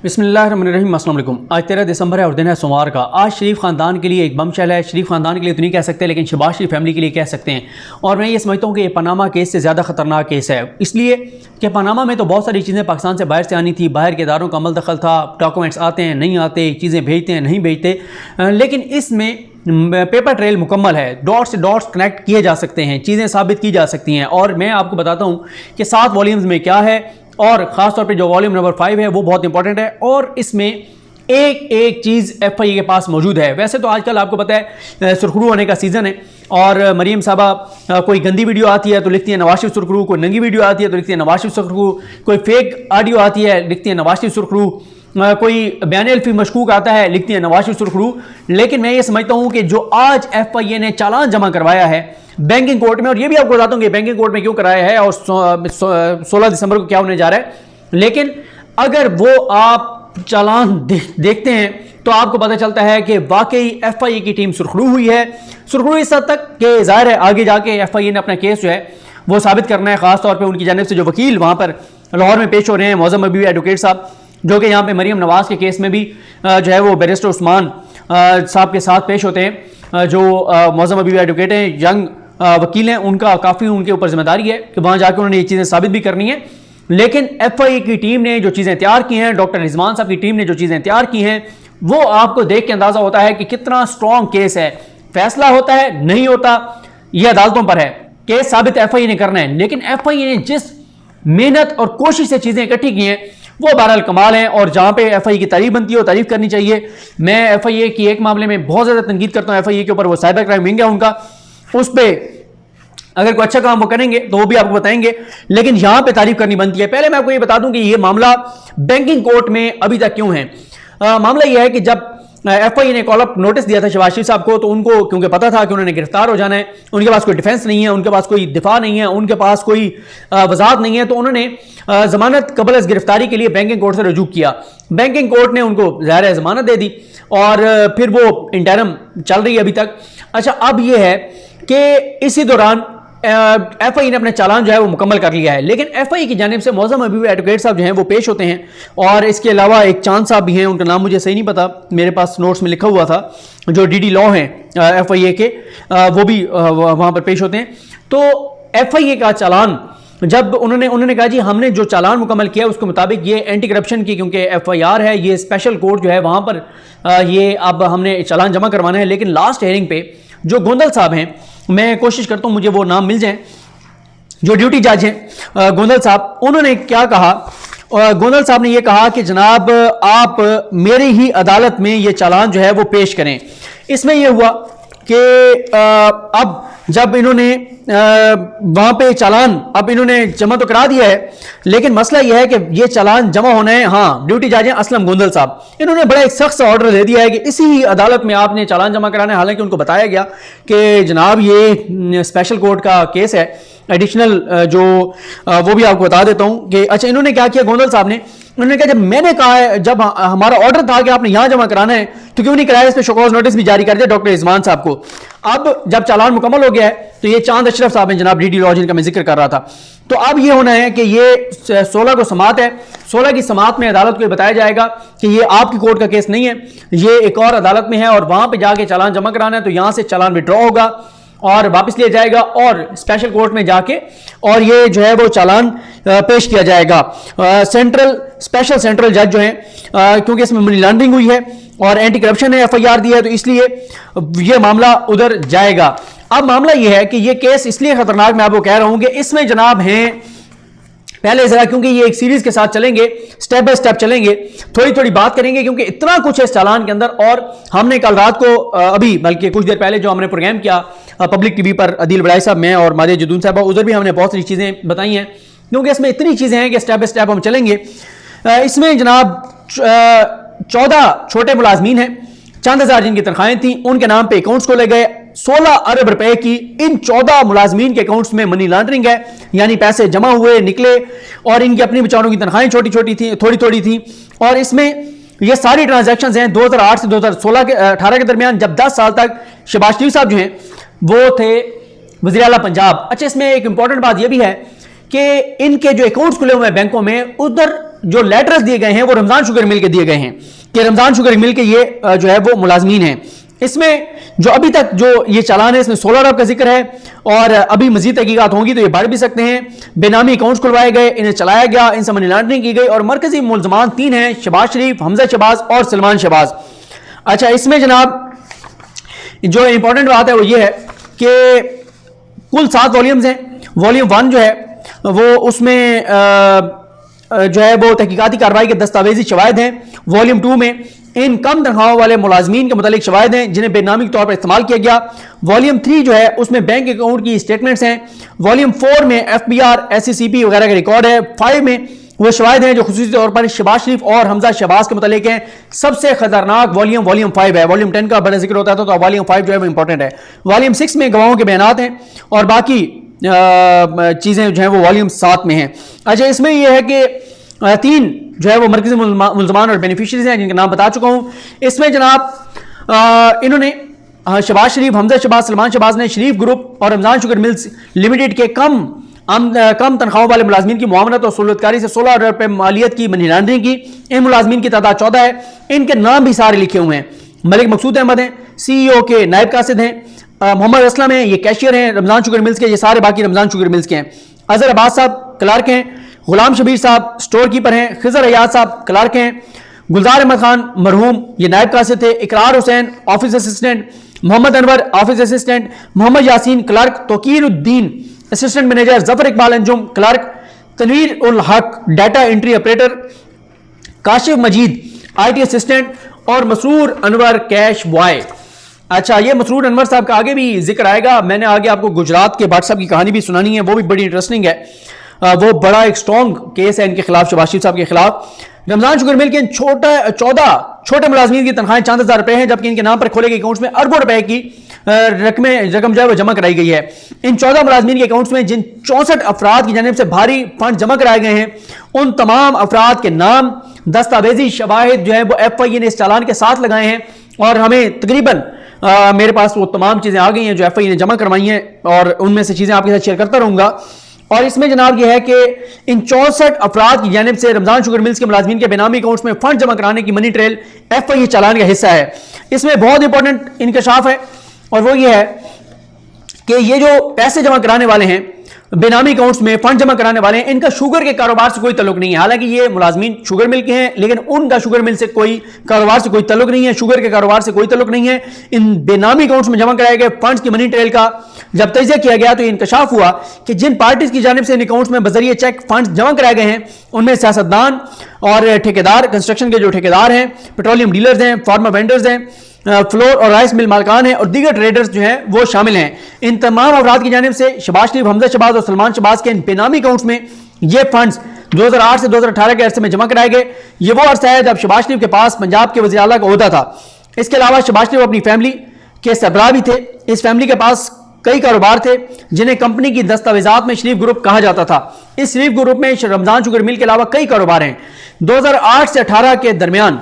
बिस्मिल्लाहिर्रहमानिर्रहीम। अस्सलाम वालेकुम। आज 13 दिसंबर है और दिन है सोमवार का। आज शरीफ ख़ानदान के लिए एक बमशेल है। शरीफ ख़ानदान के लिए तो नहीं कह सकते, लेकिन शहबाज शरीफ फैमिली के लिए कह सकते हैं। और मैं ये समझता हूँ कि ये पनामा केस से ज़्यादा ख़तरनाक केस है, इसलिए कि पनामा में तो बहुत सारी चीज़ें पाकिस्तान से बाहर से आनी थी, बाहर के इदारों का अमल दखल था, डॉक्यूमेंट्स आते हैं नहीं आते, चीज़ें भेजते हैं नहीं भेजते, लेकिन इसमें पेपर ट्रेल मुकम्मल है। डॉट्स से डॉट्स कनेक्ट किए जा सकते हैं, चीज़ें साबित की जा सकती हैं। और मैं आपको बताता हूँ कि 7 वॉल्यूम्स में क्या है, और ख़ास तौर पे जो वॉल्यूम नंबर 5 है वो बहुत इंपॉर्टेंट है, और इसमें एक एक चीज़ FIA के पास मौजूद है। वैसे तो आजकल आपको पता है सुरखरू होने का सीज़न है, और मरीम साहबा कोई गंदी वीडियो आती है तो लिखती है नवाज शरीफ सुरखरू, कोई नंगी वीडियो आती है तो लिखती है नवाज शरीफ सुरखरू, कोई फेक ऑडियो आती है लिखती है नवाज शरीफ सुरखरू, कोई बयान अल्फी मशकूक आता है लिखती है नवाज शरीफ सुरखरू। लेकिन मैं ये समझता हूँ कि जो आज FIA ने चालान जमा करवाया है बैंकिंग कोर्ट में, और ये भी आपको बताता हूँ कि बैंकिंग कोर्ट में क्यों कराया है और 16 दिसंबर को क्या होने जा रहा है, लेकिन अगर वो आप चालान देखते हैं तो आपको पता चलता है कि वाकई FIA की टीम सुरखरू हुई है। सुरखरू इस हद तक कि ज़ाहिर है आगे जाके FIA ने अपना केस जो है वो साबित करना है। ख़ासतौर पर उनकी जानिब से जो वकील वहाँ पर लाहौर में पेश हो रहे हैं, मौज़म अबी एडवोकेट साहब, जो कि यहाँ पे मरीम नवाज के केस में भी जो है वो बैरिस्टर उस्मान साहब के साथ पेश होते हैं, जो मौज़म अबी एडवोकेट हैं, यंग वकील हैं, उनका काफ़ी उनके ऊपर जिम्मेदारी है कि वहाँ जाकर उन्होंने ये चीज़ें साबित भी करनी है। लेकिन FIA की टीम ने जो चीज़ें तैयार की हैं, डॉक्टर रिजवान साहब की टीम ने जो चीज़ें तैयार की हैं, वो आपको देख के अंदाज़ा होता है कि कितना स्ट्रॉन्ग केस है। फैसला होता है नहीं होता, यह अदालतों पर है, केस साबित FIA ने करना है। लेकिन FIA ने जिस मेहनत और कोशिश से चीज़ें इकट्ठी की हैं वो बहरहाल कमाल है, और जहाँ पे FIA की तारीफ बनती है वो तारीफ करनी चाहिए। मैं FIA की एक मामले में बहुत ज़्यादा तनकीद करता हूँ FIA के ऊपर, वो साइबर क्राइम विंग है उनका, उस पर अगर कोई अच्छा काम वो करेंगे तो वो भी आपको बताएंगे, लेकिन यहां पे तारीफ करनी बनती है। पहले मैं आपको ये बता दूं कि ये मामला बैंकिंग कोर्ट में अभी तक क्यों है। मामला यह है कि जब FIA ने कॉल अप नोटिस दिया था शहबाज शरीफ साहब को, तो उनको क्योंकि पता था कि उन्होंने गिरफ्तार हो जाना है, उनके पास कोई डिफेंस नहीं है, उनके पास कोई दिफा नहीं है, उनके पास कोई वजाहत नहीं है, तो उन्होंने जमानत कबल अज़ गिरफ्तारी के लिए बैंकिंग कोर्ट से रजू किया। बैंकिंग कोर्ट ने उनको ज़ाहिर है जमानत दे दी, और फिर वो इंटरम चल रही है अभी तक। अच्छा, अब यह है कि इसी दौरान FIA ने अपना चालान जो है वो मुकम्मल कर लिया है, लेकिन FIA की जानिब से मौज़म अबी एडवोकेट साहब जो हैं वो पेश होते हैं, और इसके अलावा एक चांद साहब भी हैं, उनका नाम मुझे सही नहीं पता, मेरे पास नोट्स में लिखा हुआ था, जो DD लॉ हैं FIA के, वो भी वहाँ पर पेश होते हैं। तो FIA का चालान जब उन्होंने कहा जी हमने जो चालान मुकम्मल किया उसके मुताबिक ये एंटी करप्शन की क्योंकि FIR है, ये स्पेशल कोर्ट जो है वहाँ पर ये अब हमने चालान जमा करवाना है। लेकिन लास्ट हेयरिंग पे जो गोंदल साहब हैं, मैं कोशिश करता हूँ मुझे वो नाम मिल जाए, जो ड्यूटी जज हैं गोंदल साहब, उन्होंने क्या कहा। गोंदल साहब ने ये कहा कि जनाब आप मेरी ही अदालत में ये चालान जो है वो पेश करें। इसमें यह हुआ कि अब जब इन्होंने वहां पे चालान अब इन्होंने जमा तो करा दिया है, लेकिन मसला यह है कि ये चालान जमा होना है। हाँ, ड्यूटी जज हैं असलम गोंदल साहब, इन्होंने बड़ा एक सख्त ऑर्डर दे दिया है कि इसी ही अदालत में आपने चालान जमा कराना है। हालांकि उनको बताया गया कि जनाब ये स्पेशल कोर्ट का केस है, एडिशनल जो वो भी आपको बता देता हूं कि अच्छा इन्होंने क्या किया गोंदल साहब ने, उन्होंने कहा जब मैंने कहा है, जब हमारा ऑर्डर था कि आपने यहां जमा कराना है तो क्यों नहीं कराया, इस पे शोकॉज नोटिस भी जारी कर दिया डॉक्टर रिजवान साहब को। अब जब चालान मुकम्मल हो गया है तो ये चांद अशरफ साहब हैं जनाब DD लॉ जिनका मैं जिक्र कर रहा था, तो अब ये होना है कि ये 16 को समात है, 16 की समात में अदालत को बताया जाएगा कि ये आपकी कोर्ट का केस नहीं है, ये एक और अदालत में है, और वहां पर जाके चालान जमा कराना है। तो यहां से चालान विड्रॉ होगा और वापस लिया जाएगा, और स्पेशल कोर्ट में जाके और ये जो है वो चालान पेश किया जाएगा। स्पेशल सेंट्रल जज जो है, क्योंकि इसमें मनी लॉन्ड्रिंग हुई है और एंटी करप्शन है FIR दी है, तो इसलिए ये मामला उधर जाएगा। अब मामला ये है कि ये केस इसलिए खतरनाक मैं आपको कह रहा हूं कि इसमें जनाब हैं पहले जरा, क्योंकि ये एक सीरीज के साथ चलेंगे, स्टेप बाय स्टेप चलेंगे, थोड़ी थोड़ी बात करेंगे, क्योंकि इतना कुछ है इस चालान के अंदर। और हमने कल रात को अभी बल्कि कुछ देर पहले जो हमने प्रोग्राम किया पब्लिक TV पर, अदील बड़ाई साहब, मैं और मारिया जदून साहब, उधर भी हमने बहुत सारी चीज़ें बताई हैं, क्योंकि इसमें इतनी चीज़ें हैं कि स्टेप बाय स्टेप हम चलेंगे। इसमें जनाब 14 छोटे मुलाजमीन हैं, चंद हज़ार जिनकी तनख्वाहें थी, उनके नाम पे अकाउंट्स खोले गए। 16 अरब रुपए की इन 14 मुलाजमीन के अकाउंट्स में मनी लॉन्ड्रिंग है, यानी पैसे जमा हुए निकले, और इनकी अपनी बेचारों की तनख्वाहें छोटी छोटी थी, थोड़ी थोड़ी थी। और इसमें ये सारी ट्रांजैक्शंस हैं 2008 से 2016 के 18 के दरमियान, जब 10 साल तक शहबाज शरीफ साहब जो हैं वो थे वज़ीर आला पंजाब। अच्छा, इसमें एक इंपॉर्टेंट बात यह भी है कि इनके जो अकाउंट्स खुले हुए हैं बैंकों में, उधर जो लेटर्स दिए गए हैं वो रमजान शुगर मिल के दिए गए हैं कि रमजान शुगर मिल के ये जो है वो मुलाजमीन हैं। इसमें जो अभी तक जो ये चालान है इसमें 16 अरब का जिक्र है और अभी मजीद तहकीकात होंगी तो ये बढ़ भी सकते हैं। बेनामी अकाउंट्स खुलवाए गए, इन्हें चलाया गया, इनसे मनी लॉन्ड्रिंग की गई और मरकजी मुलजमान 3 हैं, शहबाज शरीफ, हमजा शहबाज और सलमान शहबाज। अच्छा, इसमें जनाब जो इंपॉर्टेंट बात है वो ये है कि कुल 7 वॉल्यूम्स हैं। वॉल्यूम 1 जो है वो उसमें जो है वो तहकीकाती कार्रवाई के दस्तावेजी शवाहिद हैं। वॉल्यूम 2 में इन कम तनख्वाहों वाले मुलाजमीन के मुतालिक शवाहिद हैं जिन्हें बेनामी के तौर पर इस्तेमाल किया गया। वॉल्यूम 3 जो है उसमें बैंक अकाउंट की स्टेटमेंट्स हैं। वॉल्यूम 4 में FBR, SCCP वगैरह का रिकॉर्ड है। 5 में वो शवाहिद हैं जो खुसूसी तौर पर शहबाज शरीफ और हमजा शहबाज के मुतालिक हैं। सबसे खतरनाक वॉल्यूम 5 है। वॉल्यूम 10 का बड़ा जिक्र होता था तो वॉल्यूम 5 जो है वो इंपॉर्टेंट है। वॉल्यूम 6 में गवाहों के बयानात हैं और बाकी चीज़ें जो है वो वॉल्यूम 7 में हैं। अच्छा, इसमें यह है कि 3 जो है वो मरकजी मुलजमान और बेनिफिशरीज हैं जिनके नाम बता चुका हूं। इसमें जनाब इन्होंने शहबाज शरीफ, हमजा शहबाज, सलमान शहबाज ने शरीफ ग्रुप और रमजान शुगर मिल्स लिमिटेड के कम तनख्वाहों वाले मुलाजमीन की मुआवनत और सहूलतकारी से 16 अरब रुपये मालियत की मनी लॉन्ड्रिंग की। इन मुलाजमीन की तादाद 14 है। इनके नाम भी सारे लिखे हुए हैं। मलिक मकसूद अहमद हैं, CEO के नायब कासिद हैं। मोहम्मद असलम हैं, ये कैशियर हैं रमजान शुगर मिल्स के। ये सारे बाकी रमजान शुगर मिल्स के हैं। अजहर अब्बास साहब क्लार्क हैं। गुलाम शबीर साहब स्टोर कीपर हैं। खिजर अयाज साहब क्लार्क हैं। गुलजार अहमद खान मरहूम ये नायब कासिद थे। Ikrar Hussain office assistant. Mohammad Anwar office assistant. Mohammad Yasin clerk. Tauqeeruddin assistant manager. Zafar Iqbal Anjum clerk. Tanveer ul Haq data entry operator. Kashif Majeed IT assistant और मसरूर अनवर कैश बॉय। अच्छा, ये मसरूर अनवर साहब का आगे भी जिक्र आएगा। मैंने आगे आपको गुजरात के भट्ट साहब की कहानी भी सुनानी है, वो भी बड़ी इंटरेस्टिंग है। वो बड़ा एक स्ट्रॉन्ग केस है इनके खिलाफ, शहबाज शरीफ साहब के खिलाफ। रमजान शुगर मिल के 14 छोटे मुलाजमीन की तनख्वाहें चंद हज़ार रुपए हैं जबकि इनके नाम पर खोले गए अकाउंट्स में अरबों रुपए की रकम जो है वो जमा कराई गई है। इन 14 मुलाजमीन के अकाउंट्स में जिन 64 अफराद की जानिब से भारी फंड जमा कराए गए हैं उन तमाम अफराद के नाम, दस्तावेजी शवाहिद जो है वो FIA ने इस चालान के साथ लगाए हैं और हमें तकरीबन मेरे पास वो तमाम चीज़ें आ गई हैं जो FIA ने जमा करवाई हैं और उनमें से चीज़ें आपके साथ शेयर करता रहूँगा। और इसमें जनाब यह है कि इन 64 अफराद की जानिब से रमजान शुगर मिल्स के मुलाजमीन के बेनामी अकाउंट्स में फंड जमा कराने की मनी ट्रेल FIA चालान का हिस्सा है। इसमें बहुत इंपॉर्टेंट इंकशाफ है और वो ये है कि ये जो पैसे जमा कराने वाले हैं बेनामी अकाउंट्स में फंड जमा कराने वाले हैं, इनका शुगर के कारोबार से कोई तल्लुक नहीं है। हालांकि ये मुलाजमीन शुगर मिल के हैं लेकिन उनका शुगर मिल से कोई कारोबार से कोई तल्लुक नहीं है, शुगर के कारोबार से कोई तल्लुक नहीं है। इन बेनामी अकाउंट्स में जमा कराए गए फंड्स की मनी ट्रेल का जब तजिया किया गया तो इंकशाफ हुआ कि जिन पार्टीज की जानिब से इन अकाउंट्स में बजरिए चेक फंड्स जमा कराए गए हैं उनमें सियासतदान और ठेकेदार, कंस्ट्रक्शन के जो ठेकेदार हैं, पेट्रोलियम डीलर्स हैं, फार्मा वेंडर्स हैं, फ्लोर और राइस मिल मालकान हैं और दीगर ट्रेडर्स जो हैं वो शामिल हैं। इन तमाम अफराद की जानिब से शहबाज शरीफ, हमजा शहबाज और सलमान शहबाज के इन बेनामी अकाउंट्स में ये फंड्स 2008 से 2018 के अरसे में जमा कराए गए। ये वो अरसा है जब शहबाज शरीफ के पास पंजाब के वज़ीर आला का ओहदा था। इसके अलावा शहबाज शरीफ अपनी फैमिली के सरबराह भी थे। इस फैमिली के पास कई कारोबार थे जिन्हें कंपनी की दस्तावेजात में शरीफ ग्रुप कहा जाता था। इस शरीफ ग्रुप में रमजान शुगर मिल के अलावा कई कारोबार हैं। 2008 से 18 के दरमियान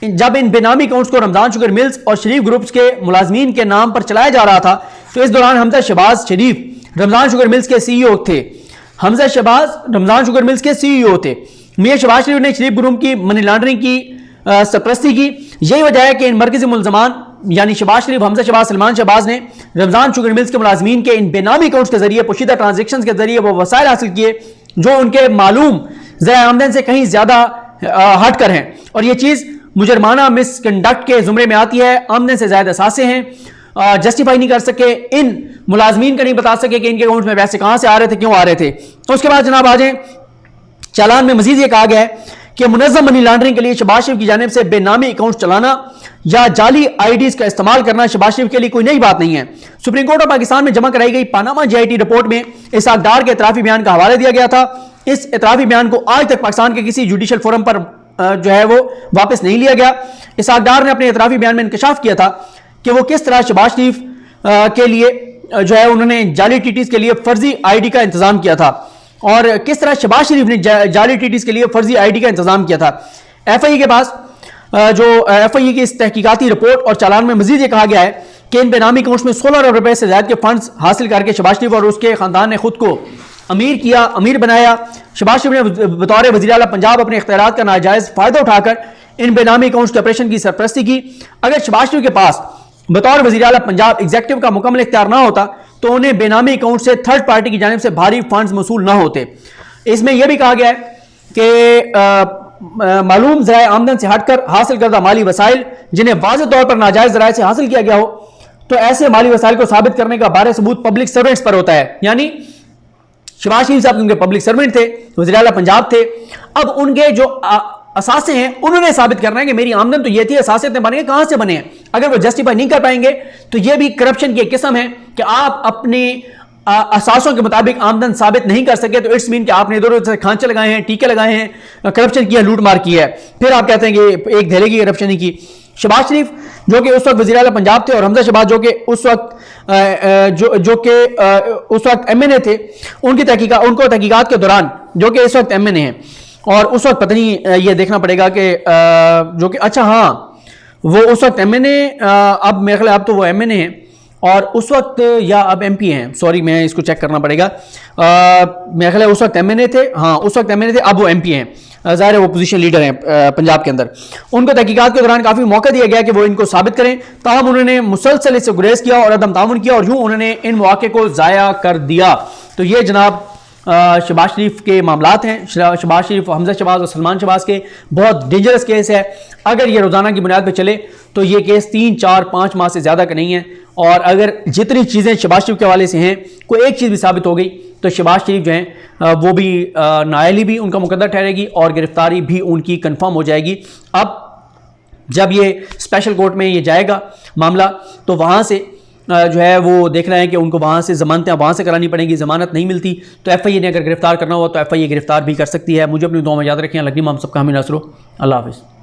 जब इन बेनामी अकाउंट्स को रमजान शुगर मिल्स और शरीफ ग्रुप्स के मुलाजमीन के नाम पर चलाया जा रहा था तो इस दौरान हमजा शहबाज शरीफ रमजान शुगर मिल्स के CEO थे। हमजा शहबाज रमजान शुगर मिल्स के CEO थे। मियां शहबाज शरीफ ने शरीफ ग्रुप की मनी लॉन्ड्रिंग की सरपरस्ती की। यही वजह है कि इन मरकजी मुलजमान यानी शहबाज शरीफ, हमजा शहबाज, सलमान शहबाज ने रमजान शुगर मिल्स के मुलाजमीन के इन बेनामी अकाउंट्स के जरिए पोशीदा ट्रांजेक्शन के जरिए वो वसाइल हासिल किए जो उनके मालूम ज़राए आमदन से कहीं ज्यादा हट कर हैं और ये चीज़ मुजरमाना मिसकंडक्ट के जुमरे में आती है। आमदन से ज्यादा असासे हैं, जस्टिफाई नहीं कर सके, इन मुलाजमीन का नहीं बता सके कि इनके अकाउंट में पैसे कहां से आ रहे थे, क्यों आ रहे थे। तो उसके बाद जनाब आ जाए चालान में मजीद ये कहा गया है कि मुनज़्ज़म मनी लॉन्ड्रिंग के लिए शहबाज शरीफ की जानिब से बेनामी अकाउंट चलाना या जाली IDs का इस्तेमाल करना शहबाज शरीफ के लिए कोई नई बात नहीं है। सुप्रीम कोर्ट ऑफ पाकिस्तान में जमा कराई गई पानामा JIT रिपोर्ट में इसाक डार के एतराफी बयान का हवाला दिया गया था। इस एतराफी बयान को आज तक पाकिस्तान के किसी जुडिशल फोरम पर जो है वो वापस नहीं लिया गया। इसाक डार ने अपने एतराफी बयान में इंकशाफ किया था कि वो किस तरह शहबाज शरीफ के लिए जो है उन्होंने जाली TTs के लिए फर्जी ID का इंतजाम किया था और किस तरह शहबाज शरीफ ने जाली TTs के लिए फर्जी ID का इंतजाम किया था। FIA के पास जो FIA की इस तहकीकाती रिपोर्ट और चालान में मजीद ये कहा गया है कि इन बेनामी अकाउंट्स में 16 अरब रुपए से ज्यादा के फंड्स हासिल करके शहबाज शरीफ और उसके खानदान ने खुद को अमीर किया, अमीर बनाया। शहबाज शरीफ ने बतौर वज़ीर आला पंजाब अपने इख्तियारात का नाजायज़ फ़ायदा उठाकर इन बेनामी अकाउंट्स के ऑपरेशन की सरपरस्ती की। अगर शहबाज शरीफ के पास बतौर वज़ीर आला पंजाब एग्जीक्यूटिव का मुकम्मल इख्तियार ना होता तो उन्हें बेनामी अकाउंट से थर्ड पार्टी की जानिब से भारी फंड्स मसूल ना होते। इसमें यह भी कहा गया है कि मालूम ज़राए आमदन से हटकर हासिल करदा माली वसाइल जिन्हें वाज़ेह तौर पर नाजायज़ ज़राए से हासिल किया गया हो तो ऐसे माली वसाइल को साबित करने का बारे सबूत पब्लिक सर्वेंट्स पर होता है। यानी शहबाज शरीफ साहब उनके पब्लिक सर्वेंट थे, वज़ीर आला पंजाब थे। अब उनके जो असासे हैं उन्होंने साबित करना है कि मेरी आमदन तो ये थी, असासे इतने बने, कहां से बने हैं। अगर वो जस्टिफाई नहीं कर पाएंगे तो ये भी करप्शन की एक किस्म है कि आप अपने असासों के मुताबिक आमदन साबित नहीं कर सके तो इट्स मीन कि आपने इधर उधर खांचे लगाए हैं, टीके लगाए हैं, करप्शन किया, लूट मार की है। फिर आप कहते हैं कि एक धेले की करप्शन ही की। शहबाज शरीफ जो कि उस वक्त वज़ीर आला पंजाब थे और हमजा शहबाज जो कि उस वक्त MNA थे, उनको तहकीकात के दौरान जो कि इस वक्त MNA हैं और उस वक्त पता नहीं, ये देखना पड़ेगा कि जो कि अच्छा हाँ वो उस वक्त MNA, अब मेरे ख्याल अब तो वो MNA हैं और उस वक्त या अब MP हैं, सॉरी मैं इसको चेक करना पड़ेगा। मेरे ख्याल उस वक्त MNA थे, हाँ उस वक्त MNA थे, अब वो MP हैं। ज़ाहिर है वो पोजीशन लीडर हैं पंजाब के अंदर। उनको तहकीकात के दौरान काफ़ी मौका दिया गया कि वो इनको साबित करें, ताहम उन्होंने मुसलसल इससे गुरेज किया और अदम तामुन किया और यूँ उन्होंने इन मौके को ज़ाया कर दिया। तो ये जनाब शहबाज शरीफ के मामलात हैं। शहबाज शरीफ, हमजा शहबाज और सलमान शहबाज के बहुत डेंजरस केस है। अगर ये रोज़ाना की बुनियाद पर चले तो ये केस 3, 4, 5 माह से ज़्यादा का नहीं है। और अगर जितनी चीज़ें शहबाज शरीफ के हवाले से हैं कोई एक चीज़ भी साबित हो गई तो शहबाज शरीफ जो हैं वो भी नाअहली भी उनका मुकद्दर ठहरेगी और गिरफ्तारी भी उनकी कंफर्म हो जाएगी। अब जब ये स्पेशल कोर्ट में ये जाएगा मामला तो वहाँ से जो है वो देख रहे हैं कि उनको वहाँ से ज़मानतें वहाँ से करानी पड़ेंगी। ज़मानत नहीं मिलती तो FIA ने अगर गिरफ्तार करना हो तो FIA गिरफ्तार भी कर सकती है। मुझे अपनी दुआ में याद रखें। लगी हम सबका हमें नसरो। अल्लाह हाफ़िज़।